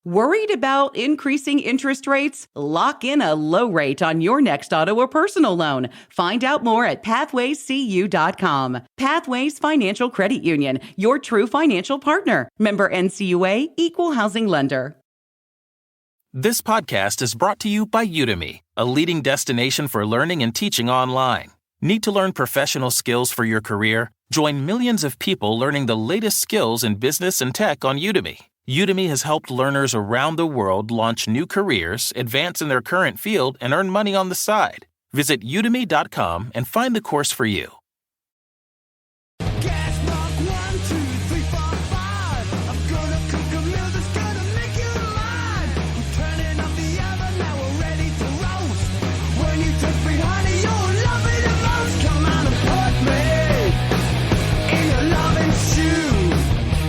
Worried about increasing interest rates? Lock in a low rate on your next auto or personal loan. Find out more at pathwayscu.com. Pathways Financial Credit Union, your true financial partner. Member NCUA, Equal Housing Lender. This podcast is brought to you by Udemy, a leading destination for learning and teaching online. Need to learn professional skills for your career? Join millions of people learning the latest skills in business and tech on Udemy. Udemy has helped learners around the world launch new careers, advance in their current field, and earn money on the side. Visit udemy.com and find the course for you.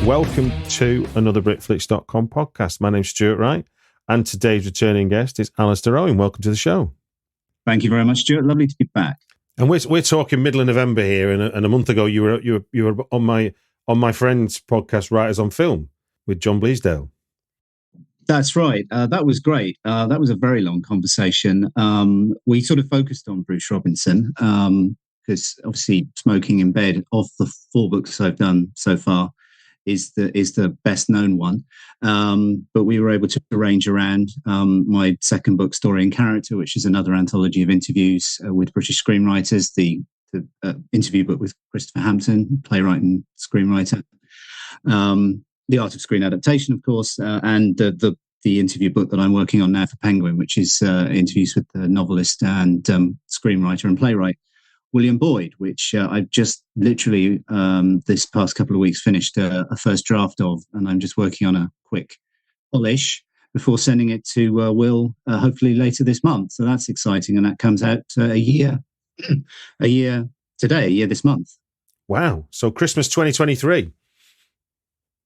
Welcome to another Britflicks.com podcast. My name's Stuart Wright, and today's returning guest is Alistair Owen. Welcome to the show. Thank you very much, Stuart. Lovely to be back. And we're talking middle of November here, and a month ago you were on my friend's podcast, Writers on Film, with John Bleasdale. That's right. That was great. That was a very long conversation. We sort of focused on Bruce Robinson because obviously Smoking in Bed, of the 4 books I've done so far, is the best known one. But we were able to arrange around my second book, Story and Character, which is another anthology of interviews with British screenwriters, the interview book with Christopher Hampton, playwright and screenwriter, The Art of Screen Adaptation, of course, and the interview book that I'm working on now for Penguin, which is interviews with the novelist and screenwriter and playwright William Boyd, which I've just literally this past couple of weeks finished a first draft of, and I'm just working on a quick polish before sending it to Will, hopefully later this month. So that's exciting, and that comes out a year this month. Wow! So Christmas 2023.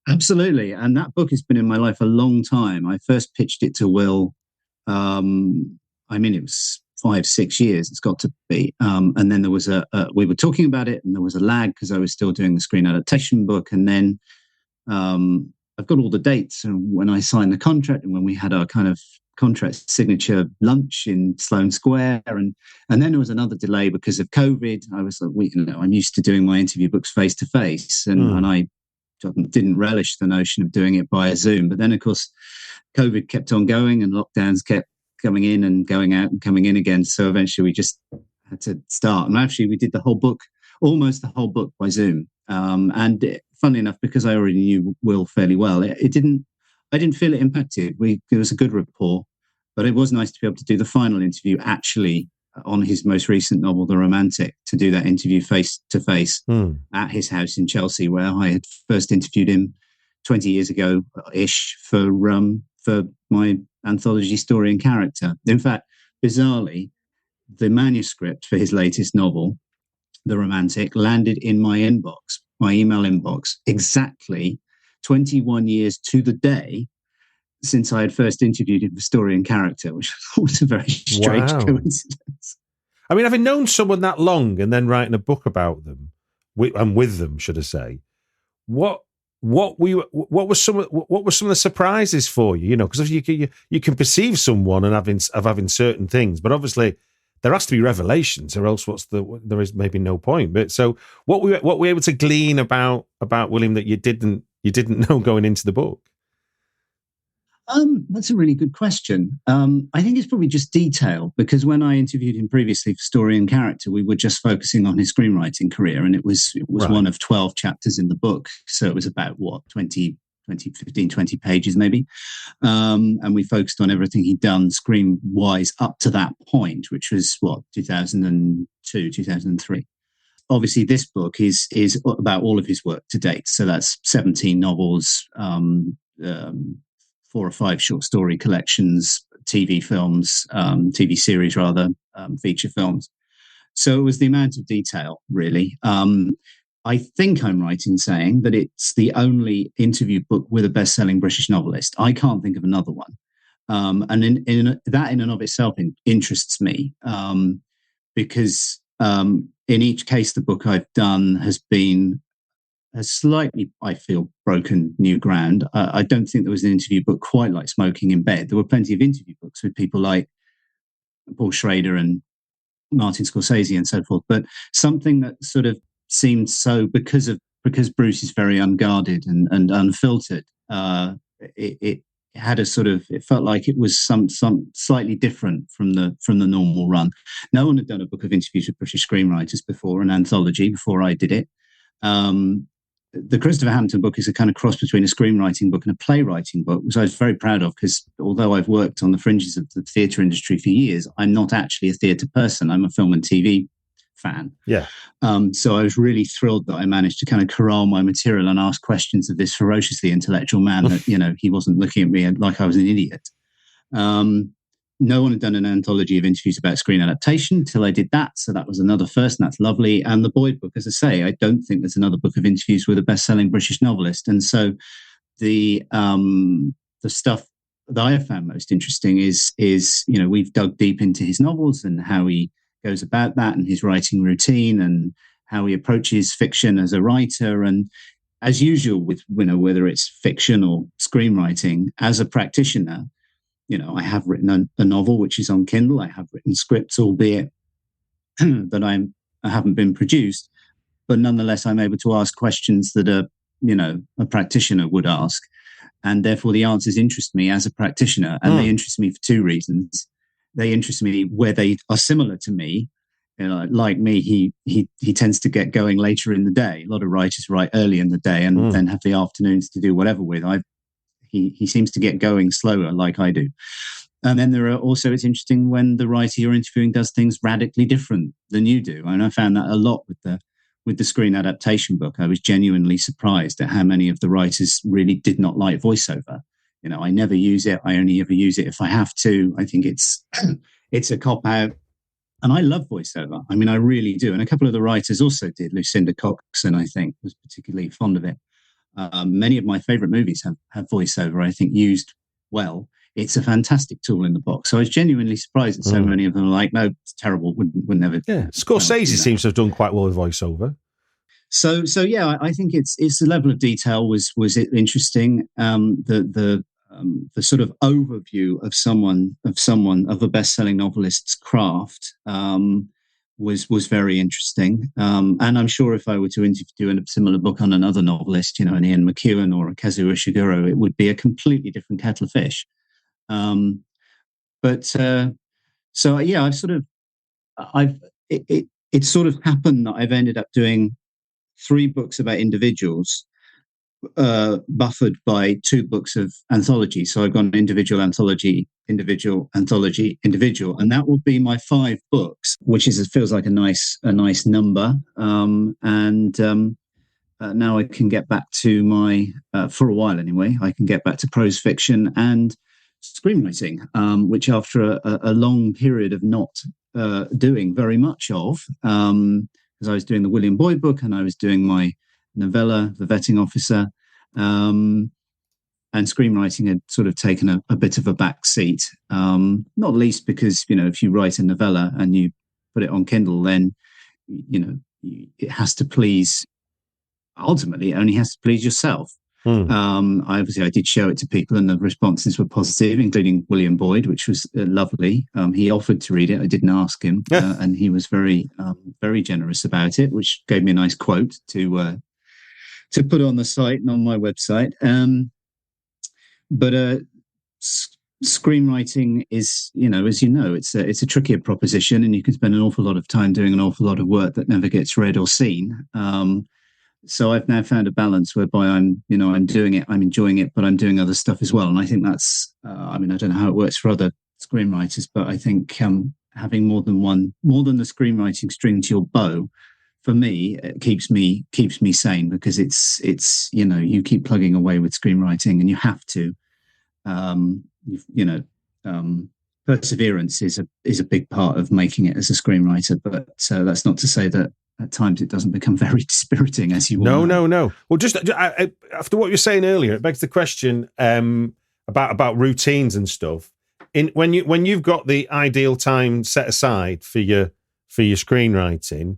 Absolutely, and that book has been in my life a long time. I first pitched it to Will. It was 5-6 years it's got to be, and then there was we were talking about it, and there was a lag because I was still doing the screen adaptation book, and then I've got all the dates and when I signed the contract and when we had our kind of contract signature lunch in Sloane Square, and then there was another delay because of COVID. I was like, I'm used to doing my interview books face to face, and I didn't relish the notion of doing it via Zoom. But then of course COVID kept on going and lockdowns kept coming in and going out and coming in again. So eventually we just had to start. And actually we did almost the whole book by Zoom. Funnily enough, because I already knew Will fairly well, I didn't feel it impacted. It was a good rapport, but it was nice to be able to do the final interview actually on his most recent novel, The Romantic, to do that interview face to face at his house in Chelsea, where I had first interviewed him 20 years ago-ish for my anthology, Story and Character. In fact, bizarrely, the manuscript for his latest novel, The Romantic, landed in my email inbox, exactly 21 years to the day since I had first interviewed him for Story and Character, which was a very strange coincidence. I mean, having known someone that long and then writing a book about them, and with them, should I say, what were some of the surprises for you? Because you can perceive someone and having certain things, but obviously there has to be revelations, or else there is maybe no point. But so what were you able to glean about William that you didn't know going into the book? That's a really good question. I think it's probably just detail, because when I interviewed him previously for Story and Character, we were just focusing on his screenwriting career, and it was right. One of 12 chapters in the book. So it was about 15, 20 pages maybe. And we focused on everything he'd done screen-wise up to that point, which was 2002, 2003. Obviously, this book is about all of his work to date. So that's 17 novels, 4 or 5 short story collections, TV films, TV series rather, feature films. So it was the amount of detail, really. I think I'm right in saying that it's the only interview book with a best-selling British novelist. I can't think of another one. And in that in and of itself interests me, because in each case the book I've done has been has slightly, I feel, broken new ground. I don't think there was an interview book quite like Smoking in Bed. There were plenty of interview books with people like Paul Schrader and Martin Scorsese and so forth, but something that sort of seemed so, because Bruce is very unguarded and unfiltered, it had a sort of, it felt like it was some slightly different from the normal run. No one had done a book of interviews with British screenwriters before, an anthology, before I did it. The Christopher Hampton book is a kind of cross between a screenwriting book and a playwriting book, which I was very proud of, because although I've worked on the fringes of the theatre industry for years, I'm not actually a theatre person. I'm a film and TV fan. Yeah. So I was really thrilled that I managed to kind of corral my material and ask questions of this ferociously intellectual man that, he wasn't looking at me like I was an idiot. No one had done an anthology of interviews about screen adaptation until I did that. So that was another first, and that's lovely. And the Boyd book, as I say, I don't think there's another book of interviews with a best-selling British novelist. And so the stuff that I have found most interesting is we've dug deep into his novels and how he goes about that, and his writing routine, and how he approaches fiction as a writer. And as usual with, whether it's fiction or screenwriting, as a practitioner, I have written a novel which is on Kindle. I have written scripts, albeit that I haven't been produced, but nonetheless, I'm able to ask questions that a practitioner would ask. And therefore the answers interest me as a practitioner. And they interest me for two reasons. They interest me where they are similar to me. Like me, he tends to get going later in the day. A lot of writers write early in the day and then have the afternoons to do whatever with. He seems to get going slower, like I do. And then it's interesting when the writer you're interviewing does things radically different than you do. And I found that a lot with the screen adaptation book. I was genuinely surprised at how many of the writers really did not like voiceover. I never use it. I only ever use it if I have to. I think it's a cop-out. And I love voiceover. I mean, I really do. And a couple of the writers also did. Lucinda Coxon, I think, was particularly fond of it. Many of my favorite movies have voiceover, I think, used well. It's a fantastic tool in the box. So I was genuinely surprised that so many of them are like, no, it's terrible. Wouldn't ever. Yeah, Scorsese seems to have done quite well with voiceover. So yeah, I think it's the level of detail was it interesting. The sort of overview of a best-selling novelist's craft was very interesting. And I'm sure if I were to do a similar book on another novelist, an Ian McEwan or a Kazuo Ishiguro, it would be a completely different kettle of fish. So yeah, it's sort of happened that I've ended up doing 3 books about individuals, buffered by 2 books of anthology. So I've gone individual, anthology, individual, anthology, individual, and that will be my 5 books, which feels like a nice number. Now I can get back to my, for a while anyway, I can get back to prose fiction and screenwriting, which after a long period of not doing very much of, because I was doing the William Boyd book and I was doing my novella, The Vetting Officer, and screenwriting had sort of taken a bit of a back seat, not least because, if you write a novella and you put it on Kindle, then, it has to please, ultimately, it only has to please yourself. I did show it to people and the responses were positive, including William Boyd, which was lovely. He offered to read it. I didn't ask him, and he was very, very generous about it, which gave me a nice quote to put on the site and on my website. But screenwriting is, as it's a trickier proposition, and you can spend an awful lot of time doing an awful lot of work that never gets read or seen. So I've now found a balance whereby I'm doing it, I'm enjoying it, but I'm doing other stuff as well. And I think that's, I don't know how it works for other screenwriters, but I think having more than the screenwriting string to your bow, for me, it keeps me sane, because it's you keep plugging away with screenwriting, and you have to, perseverance is a big part of making it as a screenwriter. But that's not to say that at times it doesn't become very dispiriting, as you will know. No. Well, just after what you were saying earlier, it begs the question about routines and stuff. When you've got the ideal time set aside for your screenwriting,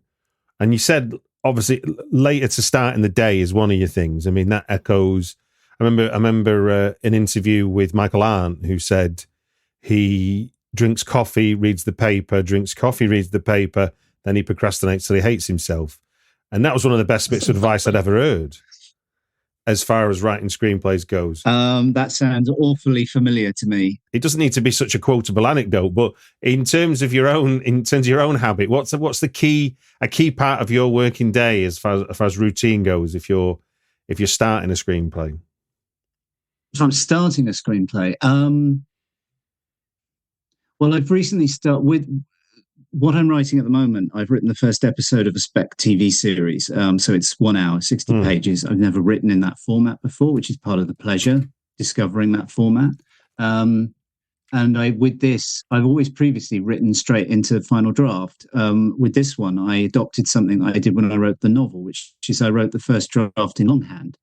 and you said obviously later to start in the day is one of your things. I mean, that echoes. I remember an interview with Michael Arndt, who said he drinks coffee, reads the paper, drinks coffee, reads the paper, then he procrastinates till he hates himself. And that was one of the best bits of advice I'd ever heard as far as writing screenplays goes. That sounds awfully familiar to me. It doesn't need to be such a quotable anecdote, but in terms of your own habit, what's a key part of your working day as far as routine goes if you're starting a screenplay? If I'm starting a screenplay, well, I've recently started with what I'm writing at the moment. I've written the first episode of a spec TV series. So it's 1 hour, 60 pages. I've never written in that format before, which is part of the pleasure, discovering that format. And with this, I've always previously written straight into the final draft. With this one, I adopted something that I did when I wrote the novel, which is I wrote the first draft in longhand,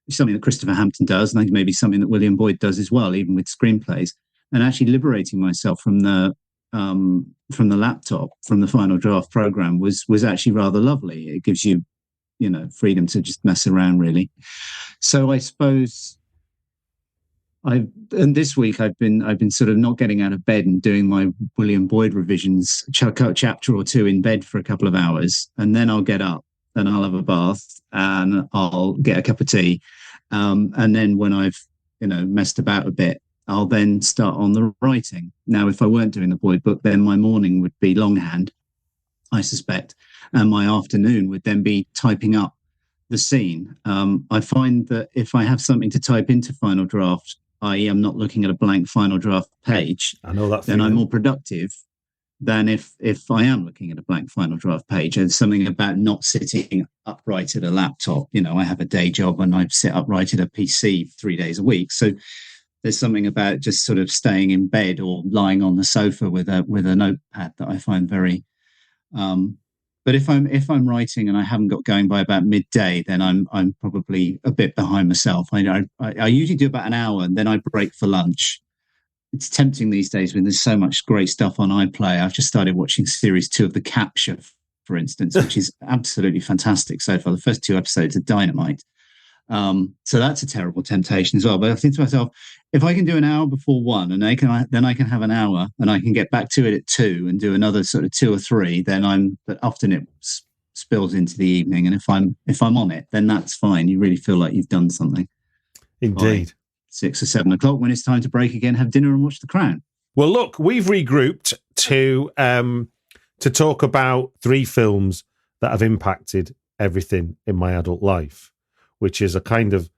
which is something that Christopher Hampton does, and I think maybe something that William Boyd does as well, even with screenplays. And actually liberating myself from the laptop, from the final draft program was actually rather lovely. It gives you, freedom to just mess around, really. So I suppose this week I've been sort of not getting out of bed and doing my William Boyd revisions, chapter or two in bed for a couple of hours, and then I'll get up and I'll have a bath and I'll get a cup of tea, and then when I've messed about a bit, I'll then start on the writing. Now, if I weren't doing the Boyd book, then my morning would be longhand, I suspect, and my afternoon would then be typing up the scene. I find that if I have something to type into final draft, i.e. I'm not looking at a blank final draft page, I know that then I'm more productive than if I am looking at a blank final draft page. There's something about not sitting upright at a laptop. I have a day job and I sit upright at a PC 3 days a week. So there's something about just sort of staying in bed or lying on the sofa with a notepad that I find very. But if I'm writing and I haven't got going by about midday, then I'm probably a bit behind myself. I usually do about an hour and then I break for lunch. It's tempting these days when there's so much great stuff on iPlayer. I've just started watching series 2 of The Capture, for instance, which is absolutely fantastic so far. The first 2 episodes are dynamite. So that's a terrible temptation as well. But I think to myself, if I can do an hour before 1 and then I can have an hour and I can get back to it at 2 and do another sort of 2 or 3, but often it spills into the evening. And if I'm on it, then that's fine. You really feel like you've done something. Indeed. By 6 or 7 o'clock, when it's time to break again, have dinner and watch The Crown. Well, look, we've regrouped to talk about 3 films that have impacted everything in my adult life, which is a kind of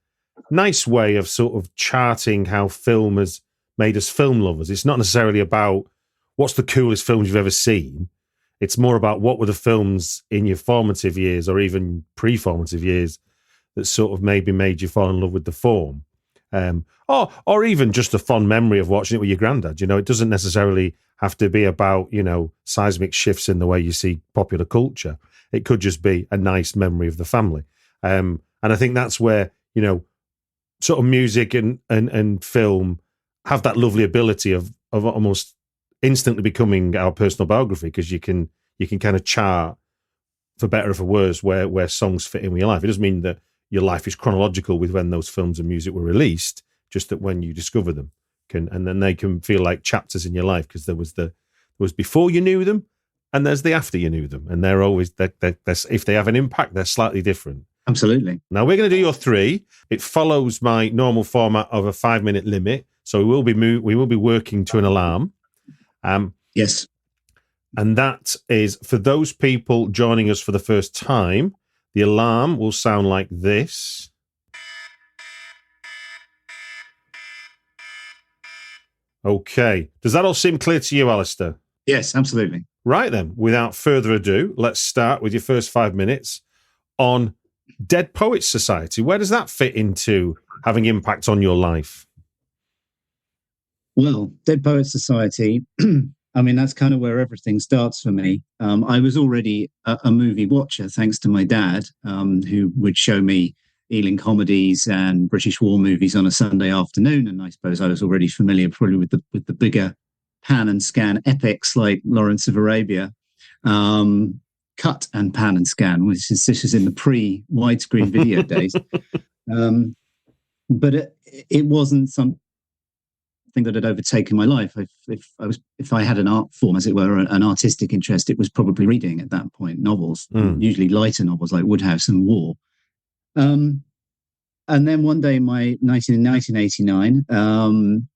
nice way of sort of charting how film has made us film lovers. It's not necessarily about what's the coolest films you've ever seen. It's more about what were the films in your formative years or even pre-formative years that sort of maybe made you fall in love with the form. Or even just a fond memory of watching it with your granddad. It doesn't necessarily have to be about, seismic shifts in the way you see popular culture. It could just be a nice memory of the family. And I think that's where, sort of music and film have that lovely ability of almost instantly becoming our personal biography, because you can kind of chart, for better or for worse, where songs fit in with your life. It doesn't mean that your life is chronological with when those films and music were released, just that when you discover them, and then they can feel like chapters in your life, because there was before you knew them, and there's the after you knew them, and they're always if they have an impact, they're slightly different. Absolutely. Now we're going to do your 3. It follows my normal format of a 5-minute limit, so we will be working to an alarm. Yes, and that is for those people joining us for the first time. The alarm will sound like this. Okay. Does that all seem clear to you, Alistair? Yes, absolutely. Right then, without further ado, let's start with your first 5 minutes on Dead Poets Society. Where does that fit into having impact on your life? Well, Dead Poets Society, I mean, that's kind of where everything starts for me. I was already a movie watcher, thanks to my dad, who would show me Ealing comedies and British war movies on a Sunday afternoon. And I suppose I was already familiar probably with the bigger pan and scan epics like Lawrence of Arabia. cut and pan and scan, which is this is in the pre-widescreen video days. But it wasn't something that had overtaken my life. If I had an art form, as it were, an artistic interest, it was probably reading at that point, novels, usually lighter novels like Woodhouse and War. And then one day, in 1989, in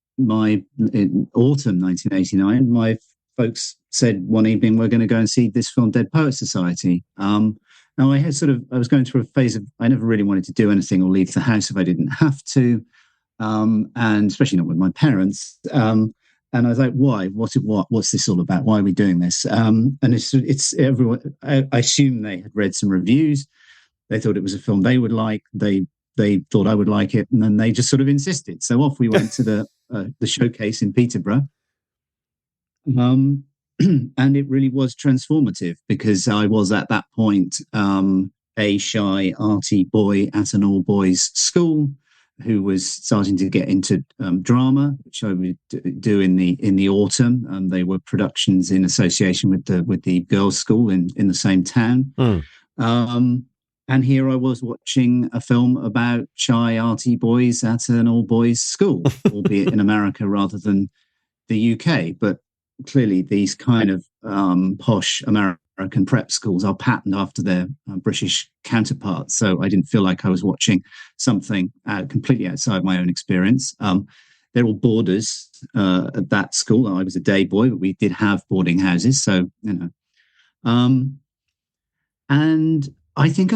autumn 1989, my folks said one evening, we're going to go and see this film, Dead Poets Society. Now I was going through a phase of, I never really wanted to do anything or leave the house if I didn't have to. And especially not with my parents. And I was like, why? What's this all about? Why are we doing this? And it's everyone. I assume they had read some reviews. They thought it was a film they would like. They thought I would like it, and then they just sort of insisted. So off we went to the showcase in Peterborough. And it really was transformative because I was at that point a shy, arty boy at an all-boys school who was starting to get into drama, which I would do in the autumn. They were productions in association with the girls' school in the same town. And here I was watching a film about shy, arty boys at an all-boys school, albeit in America rather than the UK. But clearly these kind of posh American prep schools are patterned after their British counterparts. So I didn't feel like I was watching something completely outside my own experience. They're all boarders at that school. I was a day boy, but we did have boarding houses. So, and I think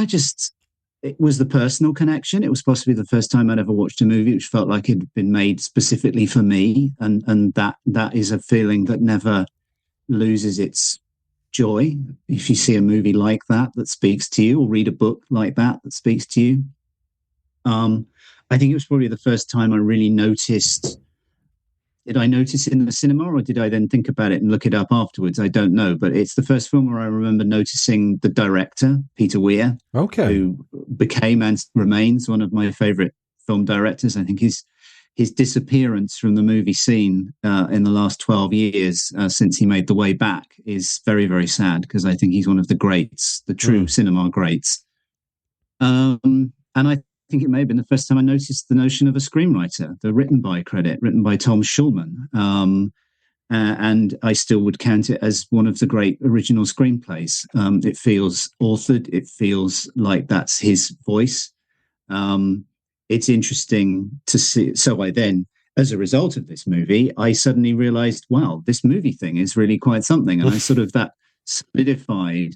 it was the personal connection. It was possibly the first time I'd ever watched a movie which felt like it had been made specifically for me. And that is a feeling that never loses its joy. If you see a movie like that speaks to you, or read a book like that speaks to you. I think it was probably the first time I really noticed. Did I notice it in the cinema, or did I then think about it and look it up afterwards? I don't know, but it's the first film where I remember noticing the director, Peter Weir, who became and remains one of my favorite film directors. I think his disappearance from the movie scene in the last 12 years since he made The Way Back is very, very sad, because I think he's one of the greats, the true cinema greats. And I think it may have been the first time I noticed the notion of a screenwriter, the written by credit, written by Tom Schulman. And I still would count it as one of the great original screenplays. It feels authored. It feels like that's his voice. It's interesting to see. So I then, as a result of this movie, I suddenly realized, wow, this movie thing is really quite something. And I sort of that solidified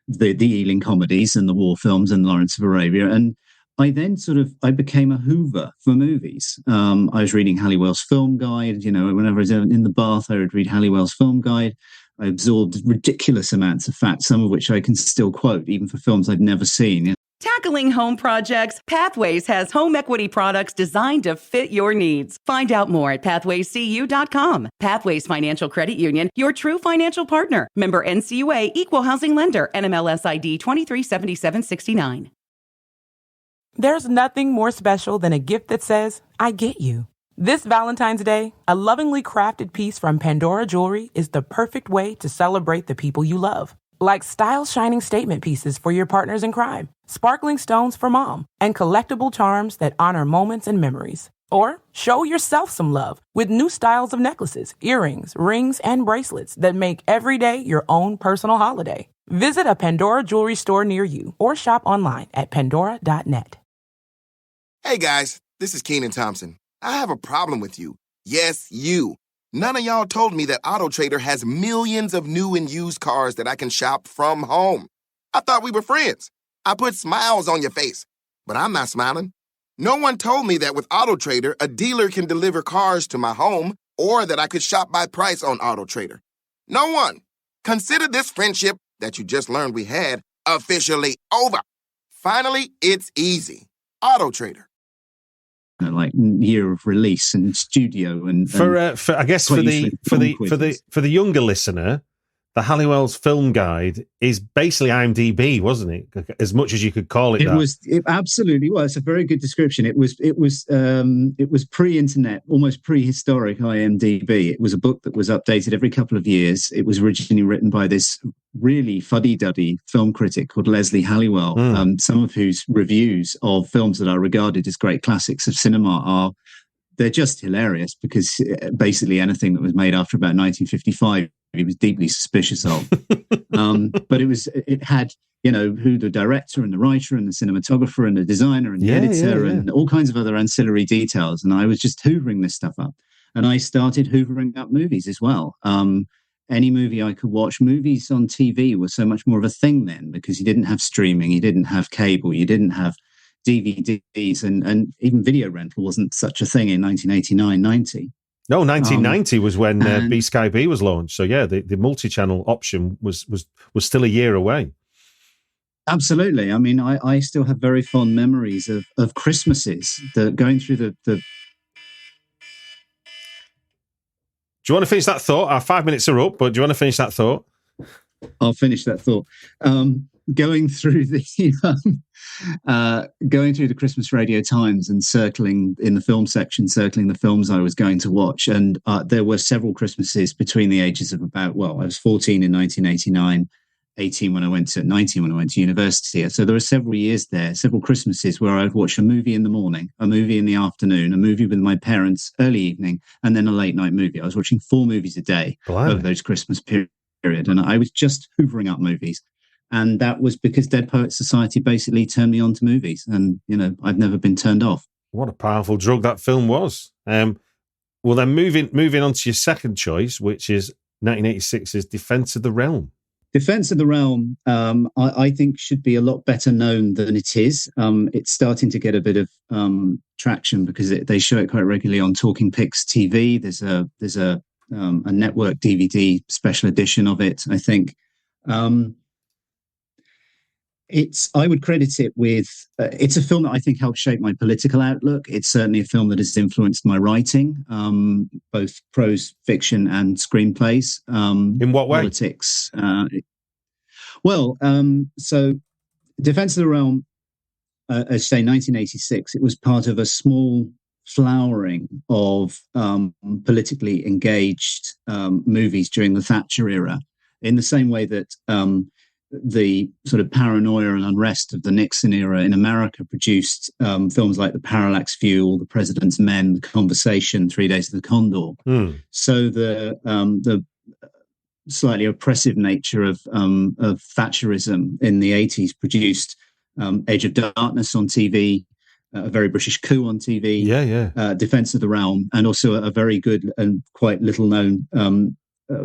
the Ealing comedies and the war films and Lawrence of Arabia. And I then I became a hoover for movies. I was reading Halliwell's Film Guide. Whenever I was in the bath, I would read Halliwell's Film Guide. I absorbed ridiculous amounts of facts, some of which I can still quote, even for films I'd never seen. Tackling home projects, Pathways has home equity products designed to fit your needs. Find out more at pathwayscu.com. Pathways Financial Credit Union, your true financial partner. Member NCUA, Equal Housing Lender, NMLS ID 237769. There's nothing more special than a gift that says, I get you. This Valentine's Day, a lovingly crafted piece from Pandora Jewelry is the perfect way to celebrate the people you love. Like style-shining statement pieces for your partners in crime, sparkling stones for mom, and collectible charms that honor moments and memories. Or show yourself some love with new styles of necklaces, earrings, rings, and bracelets that make every day your own personal holiday. Visit a Pandora Jewelry store near you or shop online at pandora.net. Hey guys, this is Keenan Thompson. I have a problem with you. Yes, you. None of y'all told me that AutoTrader has millions of new and used cars that I can shop from home. I thought we were friends. I put smiles on your face, but I'm not smiling. No one told me that with AutoTrader, a dealer can deliver cars to my home, or that I could shop by price on AutoTrader. No one. Consider this friendship that you just learned we had officially over. Finally, it's easy. AutoTrader. Like year of release and studio and for I guess for the younger listener, the Halliwell's Film Guide is basically IMDb, wasn't it? As much as you could call it. It absolutely was. It's a very good description. It was pre-internet, almost prehistoric IMDb. It was a book that was updated every couple of years. It was originally written by this really fuddy-duddy film critic called Leslie Halliwell, some of whose reviews of films that are regarded as great classics of cinema they're just hilarious, because basically anything that was made after about 1955, he was deeply suspicious of. But it had, who the director and the writer and the cinematographer and the designer and the editor and all kinds of other ancillary details. And I was just hoovering this stuff up. And I started hoovering up movies as well. Any movie I could watch. Movies on TV were so much more of a thing then, because you didn't have streaming, you didn't have cable, you didn't have DVDs, and even video rental wasn't such a thing in 1989-90. No, 1990 was when B Sky B was launched. So yeah, the multi-channel option was still a year away. Absolutely. I mean, I still have very fond memories of Christmases, going through the. Do you want to finish that thought? Our 5 minutes are up, but do you want to finish that thought? I'll finish that thought. Going through the Christmas Radio Times and circling in the film section, circling the films I was going to watch, and there were several Christmases between the ages of I was 14 in 1989, 19 when I went to university. So there were several years there, several Christmases where I'd watch a movie in the morning, a movie in the afternoon, a movie with my parents early evening, and then a late night movie. I was watching 4 movies a day over those Christmas period, and I was just hoovering up movies. And that was because Dead Poets Society basically turned me on to movies. And, I've never been turned off. What a powerful drug that film was. Well, then moving on to your second choice, which is 1986's Defense of the Realm. Defense of the Realm, I think, should be a lot better known than it is. It's starting to get a bit of traction because they show it quite regularly on Talking Pix TV. There's a network DVD special edition of it, I think. I would credit it with, it's a film that I think helped shape my political outlook. It's certainly a film that has influenced my writing, both prose fiction and screenplays. In what way? Politics. So Defense of the Realm, as say 1986, it was part of a small flowering of politically engaged movies during the Thatcher era, in the same way that the sort of paranoia and unrest of the Nixon era in America produced films like The Parallax View, The President's Men, The Conversation, 3 Days of the Condor. So the slightly oppressive nature of Thatcherism in the 80s produced Age of Darkness on TV, A Very British Coup on TV, Defense of the Realm, and also a very good and quite little-known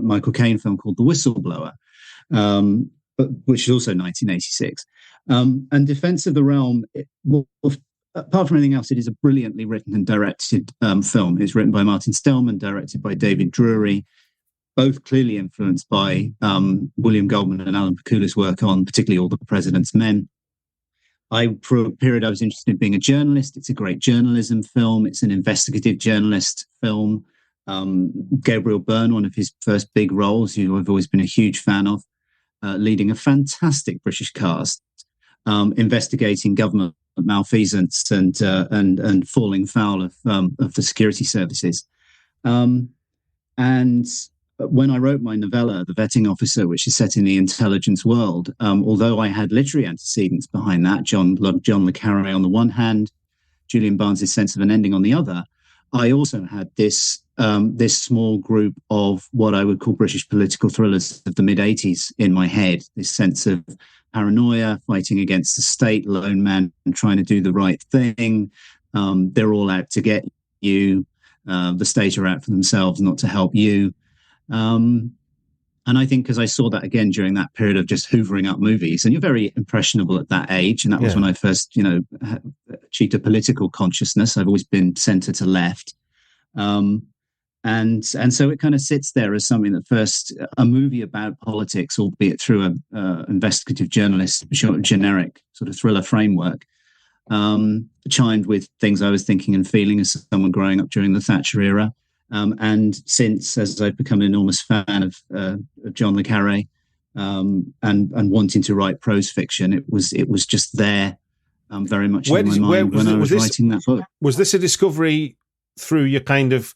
Michael Caine film called The Whistleblower, which is also 1986. And Defense of the Realm, apart from anything else, it is a brilliantly written and directed film. It's written by Martin Stellman, directed by David Drury, both clearly influenced by William Goldman and Alan Pakula's work on particularly All the President's Men. For a period, I was interested in being a journalist. It's a great journalism film. It's an investigative journalist film. Gabriel Byrne, one of his first big roles, who I've always been a huge fan of, leading a fantastic British cast, investigating government malfeasance and falling foul of the security services. And when I wrote my novella, The Vetting Officer, which is set in the intelligence world, although I had literary antecedents behind that, John le Carré on the one hand, Julian Barnes' Sense of an Ending on the other, I also had this small group of what I would call British political thrillers of the mid-80s in my head, this sense of paranoia, fighting against the state, lone man trying to do the right thing. They're all out to get you. The state are out for themselves, not to help you. And I think because I saw that again during that period of just hoovering up movies, and you're very impressionable at that age. And that was when I first, achieved a political consciousness. I've always been centre to left. And so it kind of sits there as something that first, a movie about politics, albeit through an investigative journalist, generic sort of thriller framework, chimed with things I was thinking and feeling as someone growing up during the Thatcher era. And since, as I've become an enormous fan of John le Carré, and wanting to write prose fiction, it was just there, very much in my mind when I was writing that book. Was this a discovery through your kind of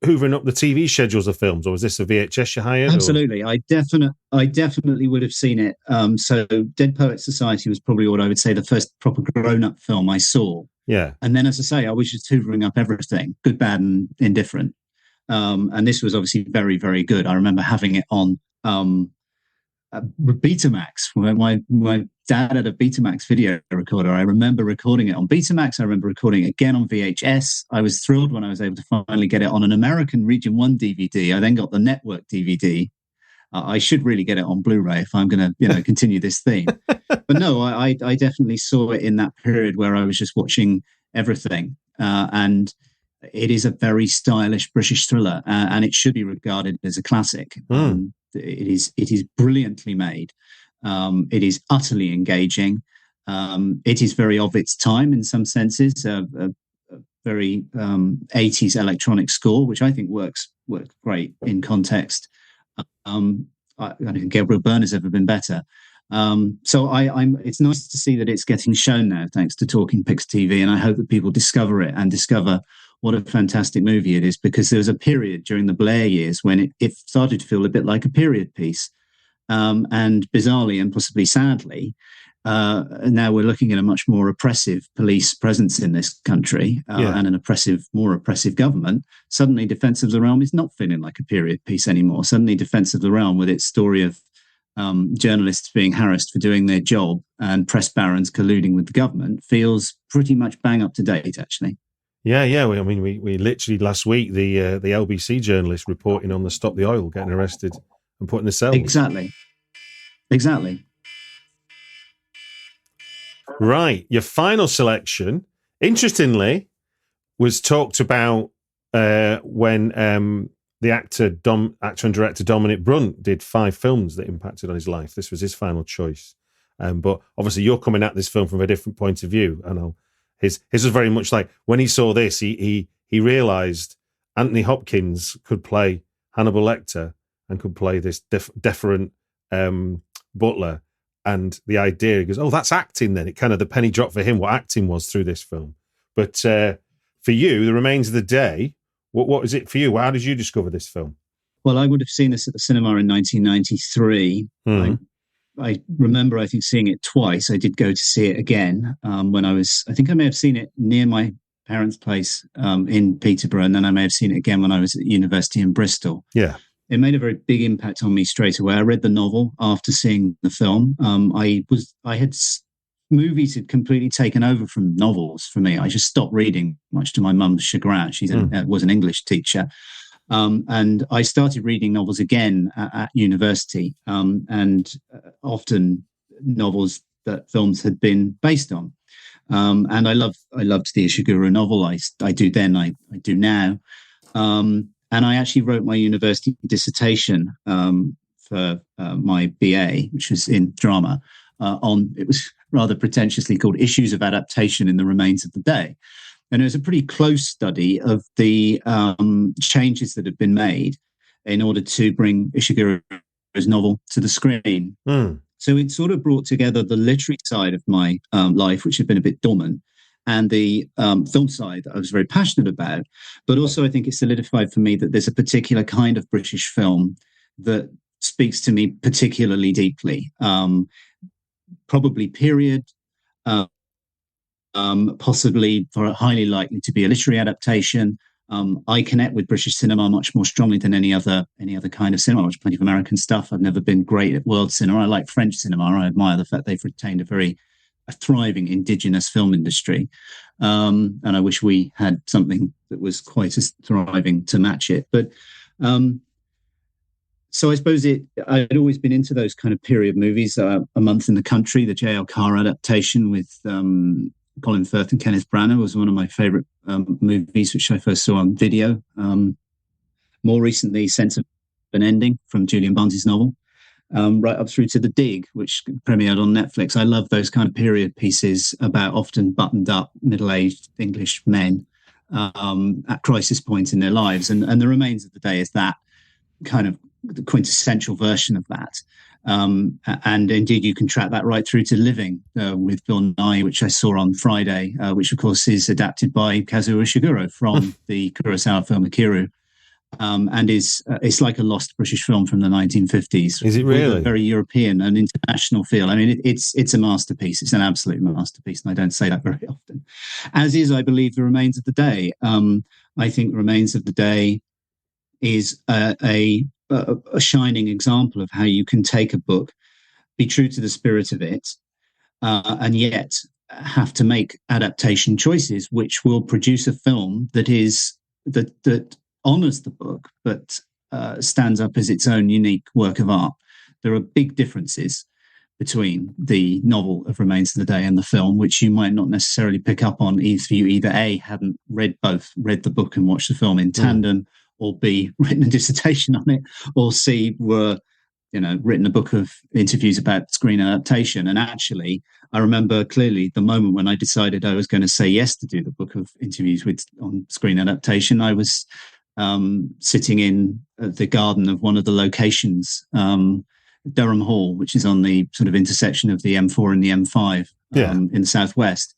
hoovering up the TV schedules of films, or was this a VHS you hired? Absolutely, I definitely would have seen it. So, Dead Poets Society was probably what I would say the first proper grown-up film I saw. Yeah, and then, as I say, I was just hoovering up everything, good, bad, and indifferent. And this was obviously very, very good. I remember having it on Betamax. My dad had a Betamax video recorder. I remember recording it on Betamax. I remember recording it again on VHS. I was thrilled when I was able to finally get it on an American Region 1 DVD. I then got the network DVD. I should really get it on Blu-ray if I'm going to, continue this theme. But no, I definitely saw it in that period where I was just watching everything. And it is a very stylish British thriller, and it should be regarded as a classic. It is brilliantly made. It is utterly engaging. It is very of its time in some senses. A very 80s electronic score, which I think works great in context. I don't think Gabriel Byrne has ever been better. So it's nice to see that it's getting shown now, thanks to Talking Pix TV, and I hope that people discover it and discover what a fantastic movie it is, because there was a period during the Blair years when it started to feel a bit like a period piece. And bizarrely and possibly sadly, now we're looking at a much more oppressive police presence in this country, and an more oppressive government. Suddenly Defence of the Realm is not feeling like a period piece anymore. Suddenly Defence of the Realm, with its story of journalists being harassed for doing their job and press barons colluding with the government, feels pretty much bang up to date, actually. Yeah. We literally last week, the LBC journalist reporting on the Stop the Oil getting arrested and put in the cell. Exactly. Right. Your final selection, interestingly, was talked about when the actor and director Dominic Brunt did 5 films that impacted on his life. This was his final choice. But obviously you're coming at this film from a different point of view. I know his was very much like when he saw this, he realised Anthony Hopkins could play Hannibal Lecter and could play this deferent butler. And the idea, he goes, oh, that's acting then. It kind of, the penny dropped for him what acting was through this film. But for you, The Remains of the Day, what was it for you? How did you discover this film? Well, I would have seen this at the cinema in 1993. Mm-hmm. I remember, I think, seeing it twice. I did go to see it again when I think I may have seen it near my parents' place in Peterborough, and then I may have seen it again when I was at university in Bristol. Yeah. It made a very big impact on me straight away. I read the novel after seeing the film. Movies had completely taken over from novels for me. I just stopped reading, much to my mum's chagrin. She was an English teacher. And I started reading novels again at university, and often novels that films had been based on. And I loved the Ishiguro novel. I do then, I do now. And I actually wrote my university dissertation for my BA, which was in drama, it was rather pretentiously called Issues of Adaptation in the Remains of the Day. And it was a pretty close study of the changes that have been made in order to bring Ishiguro's novel to the screen. So it sort of brought together the literary side of my life, which had been a bit dormant, and the film side that I was very passionate about. But also I think it solidified for me that there's a particular kind of British film that speaks to me particularly deeply. Probably period, possibly highly likely to be a literary adaptation. I connect with British cinema much more strongly than any other kind of cinema. I watch plenty of American stuff. I've never been great at world cinema. I like French cinema. I admire the fact they've retained a thriving indigenous film industry. And I wish we had something that was quite as thriving to match it. But so I suppose I'd always been into those kind of period movies. A Month in the Country, the J.L. Carr adaptation with Colin Firth and Kenneth Branagh, was one of my favourite movies, which I first saw on video. More recently, Sense of an Ending from Julian Barnes' novel, right up through to The Dig, which premiered on Netflix. I love those kind of period pieces about often buttoned up, middle-aged English men at crisis point in their lives. And The Remains of the Day is that kind of the quintessential version of that. And indeed, you can track that right through to Living with Bill Nye, which I saw on Friday, which, of course, is adapted by Kazuo Ishiguro from the Kurosawa film Akiru. And it's like a lost British film from the 1950s. Is it really? A very European and international feel. I mean, it's a masterpiece. It's an absolute masterpiece, and I don't say that very often. As is, I believe, The Remains of the Day. I think The Remains of the Day is a shining example of how you can take a book, be true to the spirit of it, and yet have to make adaptation choices, which will produce a film that honors the book, but stands up as its own unique work of art. There are big differences between the novel of Remains of the Day and the film, which you might not necessarily pick up on if you either A, hadn't read the book and watched the film in tandem, or B, written a dissertation on it, or C, were written a book of interviews about screen adaptation. And actually, I remember clearly the moment when I decided I was going to say yes to do the book of interviews on screen adaptation. I was sitting in the garden of one of the locations, Durham Hall, which is on the sort of intersection of the M4 and the M5 in the southwest.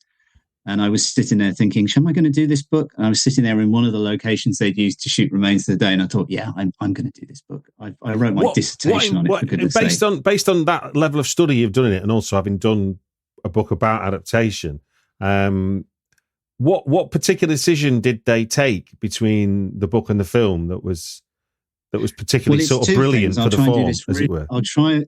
And I was sitting there thinking, am I going to do this book? And I was sitting there in one of the locations they'd used to shoot Remains of the Day. And I thought, yeah, I'm going to do this book. I wrote my dissertation on it, for goodness sake. Based on that level of study you've done in it, and also having done a book about adaptation, what particular decision did they take between the book and the film that was particularly sort of brilliant for the form, as it were? I'll try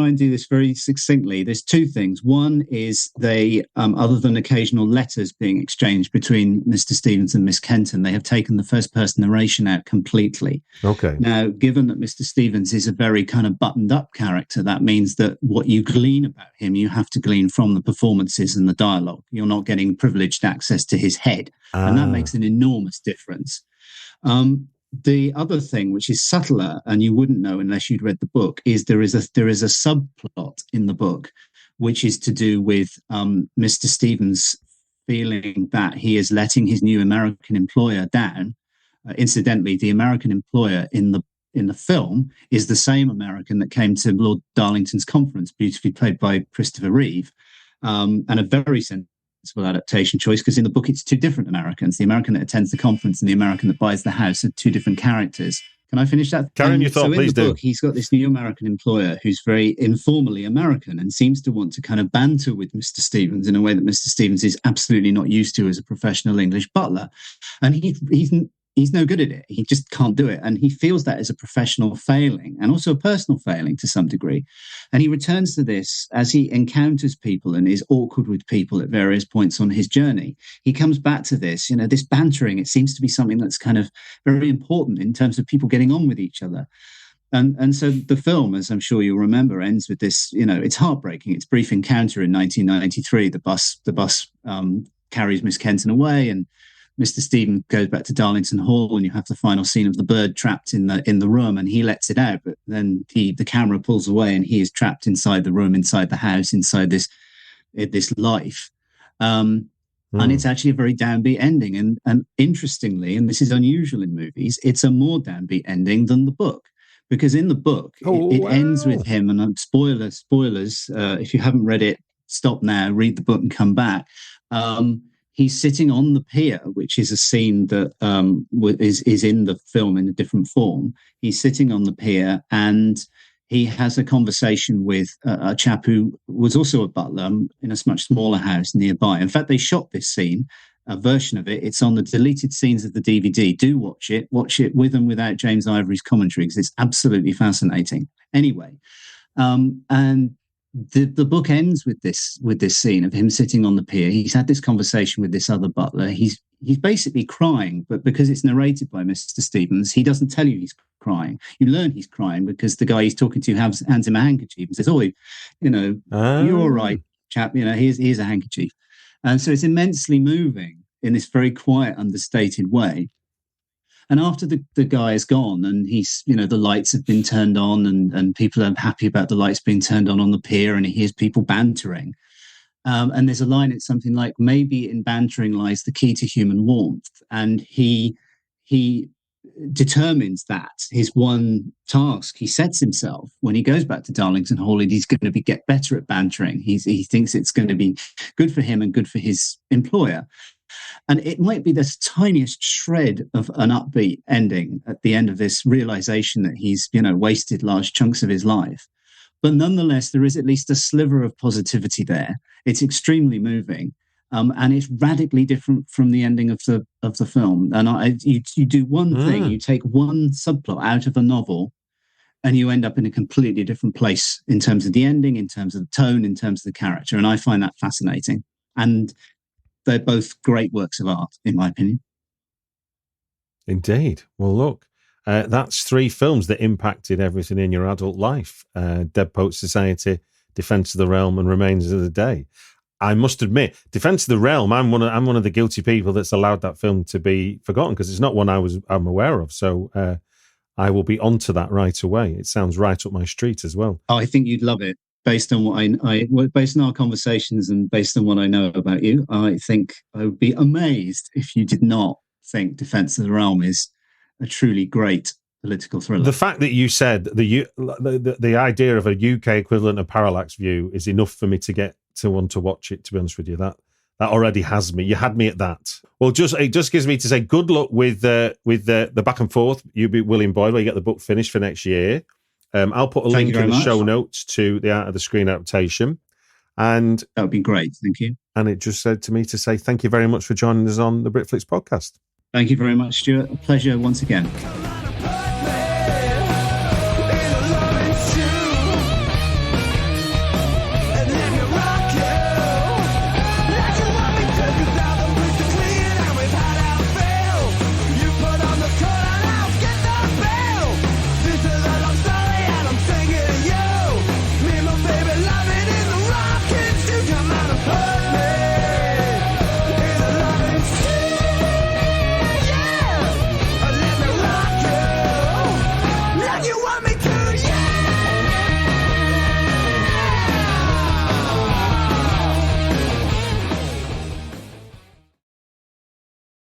and do this very succinctly. There's two things. One is they, other than occasional letters being exchanged between Mr. Stevens and Miss Kenton, they have taken the first person narration out completely. Okay. Now, given that Mr. Stevens is a very kind of buttoned up character, that means that what you glean about him, you have to glean from the performances and the dialogue. You're not getting privileged access to his head. And that makes an enormous difference. The other thing, which is subtler, and you wouldn't know unless you'd read the book, is there is a subplot in the book, which is to do with Mr. Stevens feeling that he is letting his new American employer down. Incidentally, the American employer in the film is the same American that came to Lord Darlington's conference, beautifully played by Christopher Reeve, and a very sensible adaptation choice, because in the book it's two different Americans. The American that attends the conference and the American that buys the house are two different characters. Can I finish that? Carry on your thought, please do. Book, he's got this new American employer who's very informally American and seems to want to kind of banter with Mr. Stevens in a way that Mr. Stevens is absolutely not used to as a professional English butler. And he's no good at it. He just can't do it. And he feels that as a professional failing and also a personal failing to some degree. And he returns to this as he encounters people and is awkward with people at various points on his journey. He comes back to this, this bantering. It seems to be something that's kind of very important in terms of people getting on with each other. And so the film, as I'm sure you'll remember, ends with this, it's heartbreaking. It's brief encounter in 1993. The bus carries Miss Kenton away, and Mr. Stevens goes back to Darlington Hall, and you have the final scene of the bird trapped in the room, and he lets it out. But then the camera pulls away, and he is trapped inside the room, inside the house, inside this life. And it's actually a very downbeat ending. And interestingly, and this is unusual in movies, it's a more downbeat ending than the book. Because in the book, it ends with him, and spoilers, if you haven't read it, stop now, read the book and come back. He's sitting on the pier, which is a scene that is in the film in a different form. He's sitting on the pier and he has a conversation with a chap who was also a butler in a much smaller house nearby. In fact, they shot this scene, a version of it. It's on the deleted scenes of the DVD. Do watch it with and without James Ivory's commentary, because it's absolutely fascinating. Anyway, and the book ends with this scene of him sitting on the pier. He's had this conversation with this other butler. He's basically crying, but because it's narrated by Mr. Stevens, he doesn't tell you he's crying. You learn he's crying because the guy he's talking to hands him a handkerchief and says, you're all right, chap. Here's a handkerchief. And so it's immensely moving in this very quiet, understated way. And after the guy is gone and he's, the lights have been turned on and people are happy about the lights being turned on the pier, and he hears people bantering. And there's a line, it's something like, maybe in bantering lies the key to human warmth. And he determines that his one task he sets himself when he goes back to Darlington Hall, and he's going to get better at bantering. He thinks it's going to be good for him and good for his employer. And it might be this tiniest shred of an upbeat ending at the end of this realization that he's, wasted large chunks of his life. But nonetheless, there is at least a sliver of positivity there. It's extremely moving. And it's radically different from the ending of the film. And you do one thing, you take one subplot out of a novel, and you end up in a completely different place in terms of the ending, in terms of the tone, in terms of the character. And I find that fascinating. And they're both great works of art, in my opinion. Indeed. Well, look, that's 3 films that impacted everything in your adult life. Dead Poet Society, Defence of the Realm, and Remains of the Day. I must admit, Defence of the Realm, I'm one of the guilty people that's allowed that film to be forgotten, because it's not one I'm aware of. So I will be onto that right away. It sounds right up my street as well. Oh, I think you'd love it. Based on what based on our conversations and based on what I know about you, I think I would be amazed if you did not think Defence of the Realm is a truly great political thriller. The fact that you said the idea of a UK equivalent of Parallax View is enough for me to get to want to watch it, to be honest with you. That already has me. You had me at that. Well, it just gives me to say good luck with the back and forth. You be William Boyd, where you get the book finished for next year. I'll put a link in the show notes to the Art of the Screen adaptation. And that would be great. Thank you. And it just said to me to say thank you very much for joining us on the Britflicks podcast. Thank you very much, Stuart. A pleasure once again.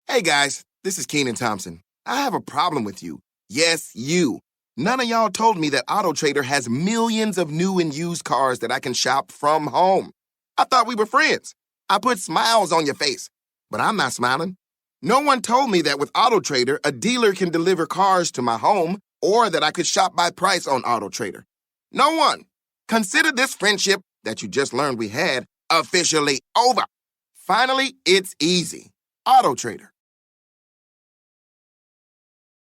Hey guys, this is Keenan Thompson. I have a problem with you. Yes, you. None of y'all told me that AutoTrader has millions of new and used cars that I can shop from home. I thought we were friends. I put smiles on your face, but I'm not smiling. No one told me that with AutoTrader, a dealer can deliver cars to my home, or that I could shop by price on AutoTrader. No one. Consider this friendship that you just learned we had officially over. Finally, it's easy. AutoTrader.